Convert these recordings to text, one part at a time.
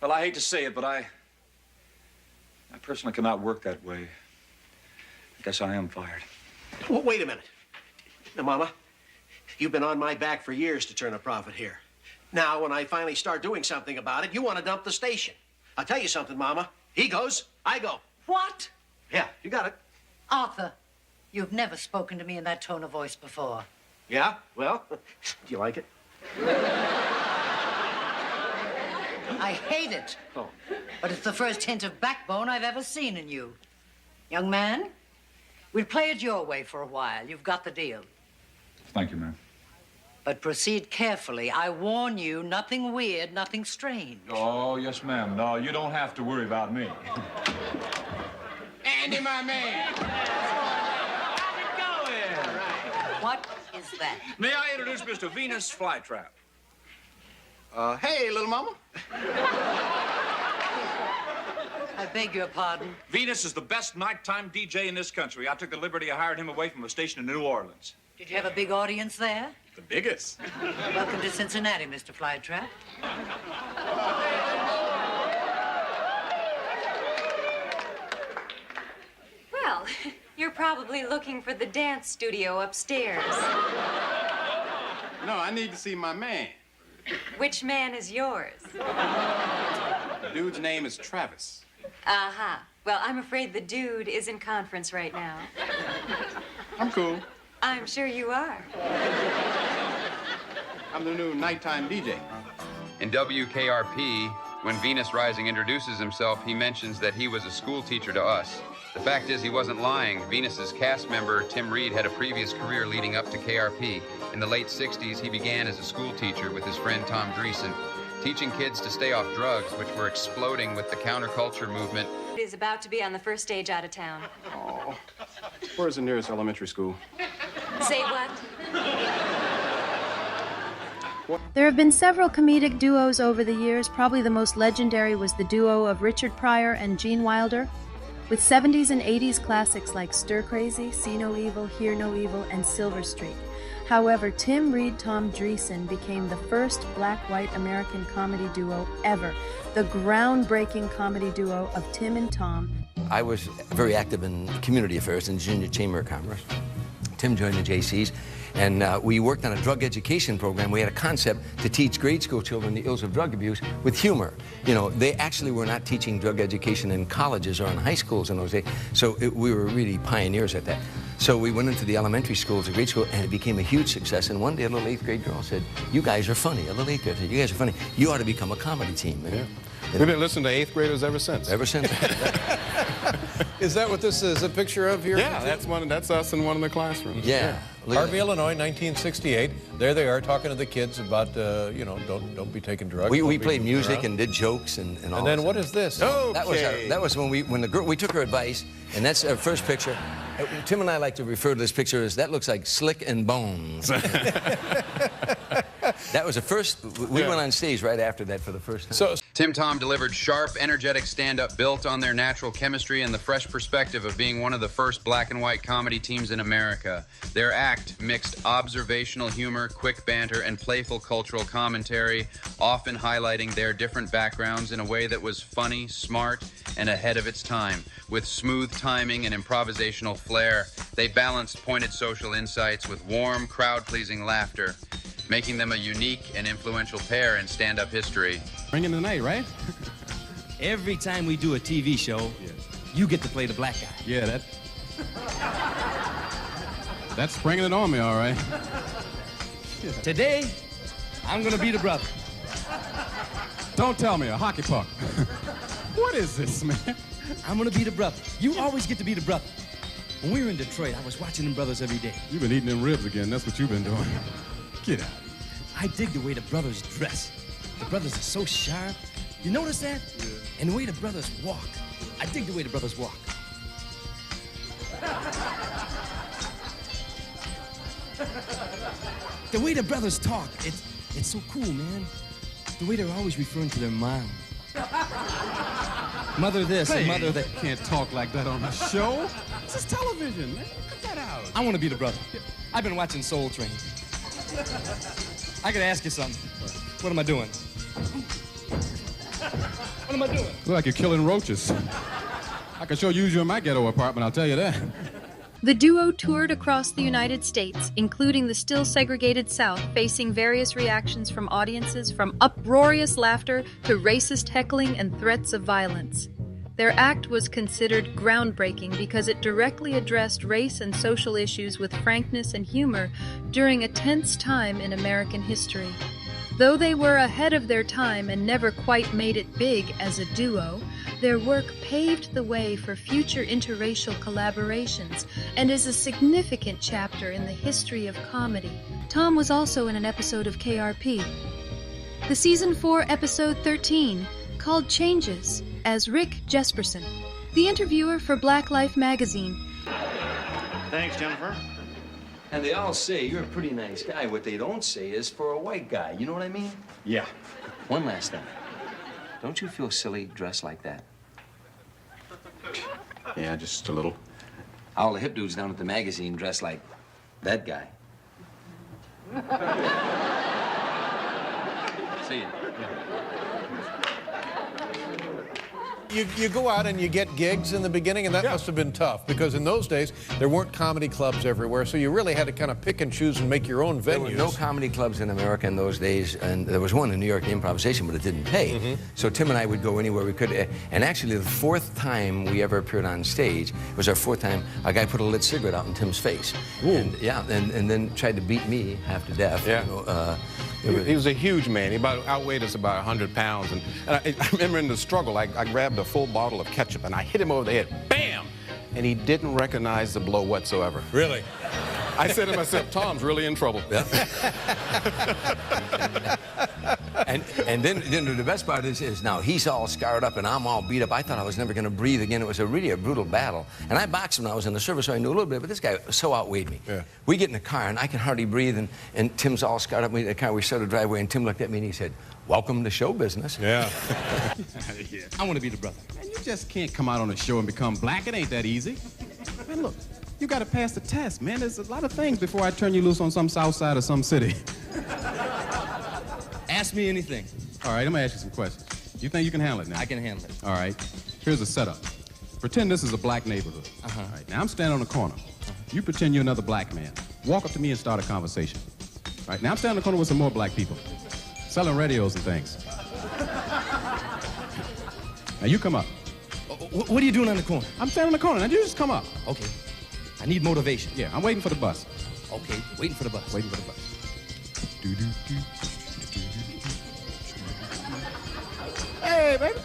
Well, I hate to say it, but I personally cannot work that way. I guess I am fired. Well, wait a minute. Now, Mama, you've been on my back for years to turn a profit here. Now, when I finally start doing something about it, you want to dump the station. I'll tell you something, Mama. He goes, I go. What? Yeah, you got it. Arthur, you've never spoken to me in that tone of voice before. Yeah? Well, do you like it? I hate it. Oh. But it's the first hint of backbone I've ever seen in you. Young man, we'll play it your way for a while. You've got the deal. Thank you, ma'am. But proceed carefully. I warn you, nothing weird, nothing strange. Oh, yes, ma'am. No, you don't have to worry about me. Andy, my man. How's it going? All right. What is that? May I introduce Mr. Venus Flytrap? Hey, little mama. I beg your pardon. Venus is the best nighttime DJ in this country. I took the liberty of hiring him away from a station in New Orleans. Did you have a big audience there? The biggest. Welcome to Cincinnati, Mr. Flytrap. Well, you're probably looking for the dance studio upstairs. No, I need to see my man. Which man is yours? The dude's name is Travis. Uh-huh. Well, I'm afraid the dude is in conference right now. I'm cool. I'm sure you are. I'm the new nighttime DJ. In WKRP, when Venus Rising introduces himself, he mentions that he was a school teacher to us. The fact is, he wasn't lying. Venus's cast member, Tim Reid, had a previous career leading up to KRP. In the late 60s, he began as a school teacher with his friend Tom Dreesen, teaching kids to stay off drugs, which were exploding with the counterculture movement. He's about to be on the first stage out of town. Oh, where's the nearest elementary school? Say what? There have been several comedic duos over the years. Probably the most legendary was the duo of Richard Pryor and Gene Wilder, with 70s and 80s classics like Stir Crazy, See No Evil, Hear No Evil, and Silver Streak. However, Tim Reid, Tom Dreesen became the first black-white American comedy duo ever, the groundbreaking comedy duo of Tim and Tom. I was very active in community affairs in the Junior Chamber of Commerce. Tim joined the JCs, and we worked on a drug education program. We had a concept to teach grade school children the ills of drug abuse with humor. You know, they actually were not teaching drug education in colleges or in high schools in those days, so we were really pioneers at that. So we went into the elementary schools, the grade school, and it became a huge success. And one day a little 8th grade girl said, "You guys are funny." A little 8th grader said, "You guys are funny. You ought to become a comedy team." Yeah. We've been listening to 8th graders ever since. Ever since. Is that what this is a picture of here? Yeah, that's us in one of the classrooms. Yeah. Harvey, Illinois, 1968. There they are talking to the kids about, you know, don't be taking drugs. We played music and did jokes and all. And then what is this? Okay. That was when we took her advice, and that's our first picture. Tim and I like to refer to this picture as, that looks like Slick and Bones. That was the first. We went on stage right after that for the first time. So Tim Tom delivered sharp, energetic stand-up built on their natural chemistry and the fresh perspective of being one of the first black and white comedy teams in America. Their act mixed observational humor, quick banter, and playful cultural commentary, often highlighting their different backgrounds in a way that was funny, smart, and ahead of its time. With smooth timing and improvisational flair, they balanced pointed social insights with warm, crowd-pleasing laughter, making them a unique and influential pair in stand-up history. Bringing the night, right? Every time we do a TV show, you get to play the black guy. Yeah, that's springing it on me, all right. Today, I'm gonna be the brother. Don't tell me, a hockey puck. What is this, man? I'm gonna be the brother. You always get to be the brother. When we were in Detroit, I was watching them brothers every day. You've been eating them ribs again. That's what you've been doing. Get out. I dig the way the brothers dress. The brothers are so sharp. You notice that? Yeah. And the way the brothers walk. I dig the way the brothers walk. The way the brothers talk, it's so cool, man. The way they're always referring to their mom. Mother this and mother that. You can't talk like that on the show. This is television, man. Cut that out. I want to be the brother. I've been watching Soul Train. I gotta ask you something. What am I doing? What am I doing? Look like you're killing roaches. I can sure use you in my ghetto apartment, I'll tell you that. The duo toured across the United States, including the still segregated South, facing various reactions from audiences, from uproarious laughter to racist heckling and threats of violence. Their act was considered groundbreaking because it directly addressed race and social issues with frankness and humor during a tense time in American history. Though they were ahead of their time and never quite made it big as a duo, their work paved the way for future interracial collaborations and is a significant chapter in the history of comedy. Tom was also in an episode of KRP. The Season 4 Episode 13, called Changes, as Rick Jesperson, the interviewer for Black Life magazine. Thanks, Jennifer. And they all say you're a pretty nice guy. What they don't say is for a white guy. You know what I mean? Yeah. One last thing. Don't you feel silly dressed like that? Yeah, just a little. All the hip dudes down at the magazine dress like that guy. See ya. You go out and you get gigs in the beginning, and that must have been tough, because in those days, there weren't comedy clubs everywhere, so you really had to kind of pick and choose and make your own venues. There were no comedy clubs in America in those days, and there was one in New York, Improvisation, but it didn't pay. So Tim and I would go anywhere we could, and actually the fourth time we ever appeared on stage, it was our fourth time, a guy put a lit cigarette out in Tim's face. And, and then tried to beat me half to death. Yeah. You know, He was a huge man. He outweighed us about 100 pounds. And I remember in the struggle, I grabbed a full bottle of ketchup and I hit him over the head. Bam! And he didn't recognize the blow whatsoever. Really? I said to myself, Tom's really in trouble. Yeah. and then the best part is now he's all scarred up and I'm all beat up. I thought I was never going to breathe again. It was really a brutal battle. And I boxed him when I was in the service, so I knew a little bit, but this guy so outweighed me. Yeah. We get in the car and I can hardly breathe, and Tim's all scarred up. We get in the car, we started to drive away, and Tim looked at me and he said, "Welcome to show business." Yeah. I want to be the brother. Man, you just can't come out on a show and become black. It ain't that easy. Man, look, you got to pass the test, man. There's a lot of things before I turn you loose on some south side of some city. Ask me anything. All right, I'm going to ask you some questions. You think you can handle it now? I can handle it. All right. Here's a setup. Pretend this is a black neighborhood. All right. Now I'm standing on the corner. You pretend you're another black man. Walk up to me and start a conversation. All right. Now I'm standing on the corner with some more black people, selling radios and things. Now you come up. What are you doing on the corner? I'm standing on the corner. Now you just come up. Okay. I need motivation. Yeah, I'm waiting for the bus. Okay, waiting for the bus. Waiting for the bus. Hey, baby.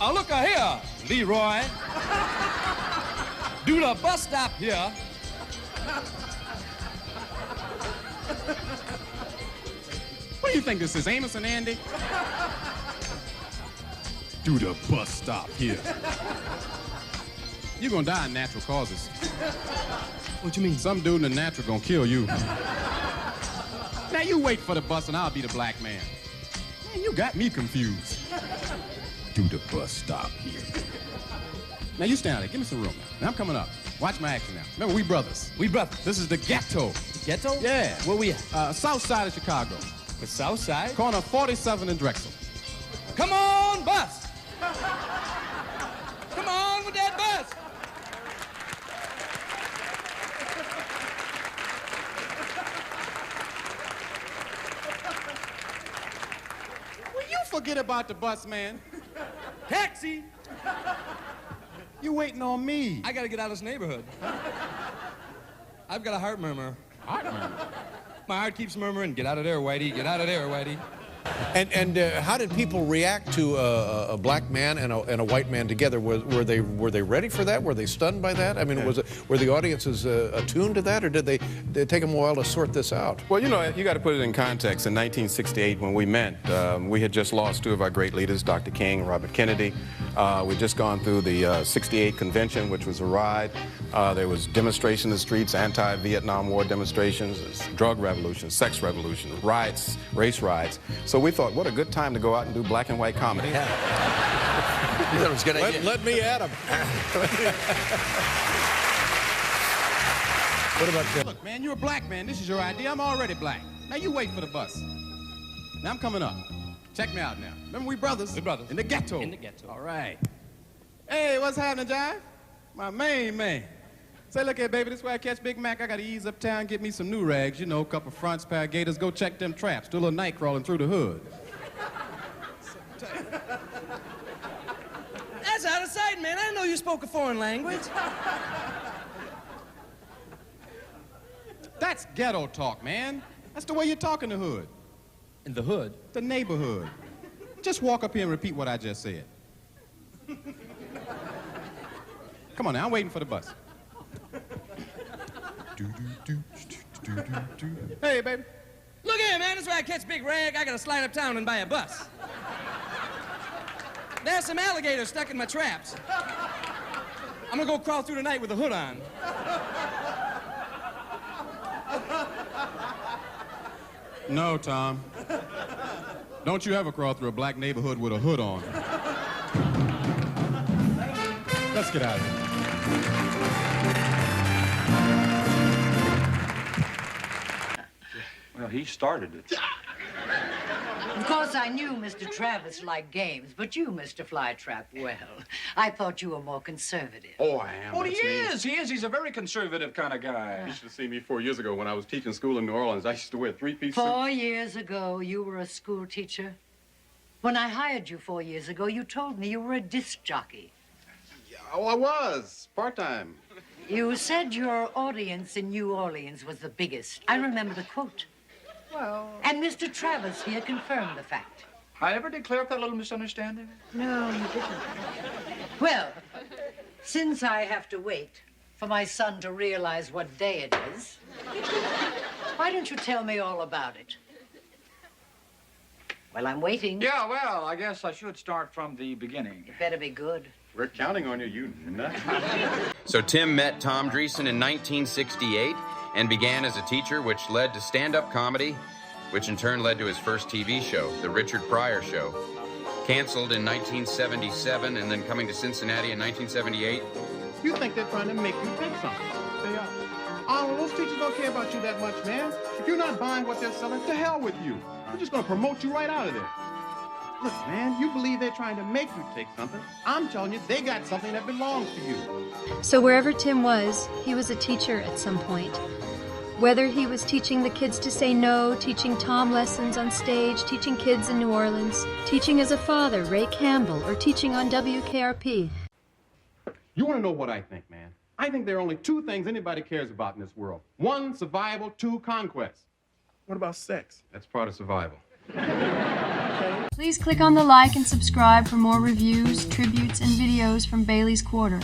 Oh, look here, Leroy. Do the bus stop here. What do you think this is, Amos and Andy? Do the bus stop here. You're gonna die in natural causes. What you mean? Some dude in the natural gonna kill you. Now you wait for the bus and I'll be the black man. Man, you got me confused. Do the bus stop here. Now you stand out there, give me some room now. Now I'm coming up. Watch my action now. Remember, we brothers. We brothers. This is the ghetto. Ghetto? Yeah. Where we at? South side of Chicago. The south side? Corner 47 and Drexel. Come on, bus! Come on with that bus! Will you forget about the bus, man? Taxi! You waiting on me. I gotta get out of this neighborhood. I've got a heart murmur. Heart murmur? My heart keeps murmuring, get out of there, Whitey, get out of there, Whitey. And how did people react to a black man and a white man together? Were they ready for that? Were they stunned by that? I mean, were the audiences attuned to that, or did it take them a while to sort this out? Well, you know, you got to put it in context. In 1968, when we met, we had just lost two of our great leaders, Dr. King and Robert Kennedy. We'd just gone through the 68 convention, which was a ride. There was demonstrations in the streets, anti-Vietnam War demonstrations, drug revolution, sex revolution, riots, race riots. So we thought, what a good time to go out and do black and white comedy. Yeah. You thought it was a good idea. Let me at him. What about that? Look, man, you're a black man. This is your idea. I'm already black. Now you wait for the bus. Now I'm coming up. check me out now. Remember we brothers? We brothers. In the ghetto. In the ghetto. All right. Hey, what's happening, Jive? My main man. Say, look here, baby, this way I catch Big Mac. I gotta ease uptown, get me some new rags, you know, a couple fronts, pair of gators, go check them traps, do a little night crawling through the hood. That's out of sight, man. I didn't know you spoke a foreign language. That's ghetto talk, man. That's the way you talk in the hood. In the hood? The neighborhood. Just walk up here and repeat what I just said. Come on now, I'm waiting for the bus. Hey, baby. Look here, man. This way I catch Big Rag. I gotta slide uptown and buy a bus. There's some alligators stuck in my traps. I'm gonna go crawl through the night with the hood on. No, Tom. Don't you ever crawl through a black neighborhood with a hood on. Let's get out of here. Well, he started it. Of course, I knew Mr. Travis liked games, but you, Mr. Flytrap, well, I thought you were more conservative. Oh, I am. Oh, he That's me. is. He is. He's a very conservative kind of guy. You should have seen me 4 years ago when I was teaching school in New Orleans. I used to wear three-piece suits. 4 years ago, you were a school teacher. When I hired you 4 years ago, you told me you were a disc jockey. Yeah, oh, I was. Part-time. You said your audience in New Orleans was the biggest. I remember the quote. Well... And Mr. Travis here confirmed the fact. I ever did clear up that little misunderstanding? No, you didn't. Well, since I have to wait for my son to realize what day it is, why don't you tell me all about it? Well, I'm waiting. Yeah, well, I guess I should start from the beginning. It better be good. We're counting on you, you nut. So Tim met Tom Dreesen in 1968 and began as a teacher, which led to stand-up comedy, which in turn led to his first TV show, The Richard Pryor Show. Canceled in 1977 and then coming to Cincinnati in 1978. You think they're trying to make you take something. They are. Oh, those teachers don't care about you that much, man. If you're not buying what they're selling, to hell with you. I'm just gonna promote you right out of there. Look, man, you believe they're trying to make you take something. I'm telling you, they got something that belongs to you. So wherever Tim was, he was a teacher at some point. Whether he was teaching the kids to say no, teaching Tom lessons on stage, teaching kids in New Orleans, teaching as a father, Ray Campbell, or teaching on WKRP. You want to know what I think, man? I think there are only two things anybody cares about in this world. One, survival. Two, conquest. What about sex? That's part of survival. Please click on the like and subscribe for more reviews, tributes, and videos from Bailey's Quarter.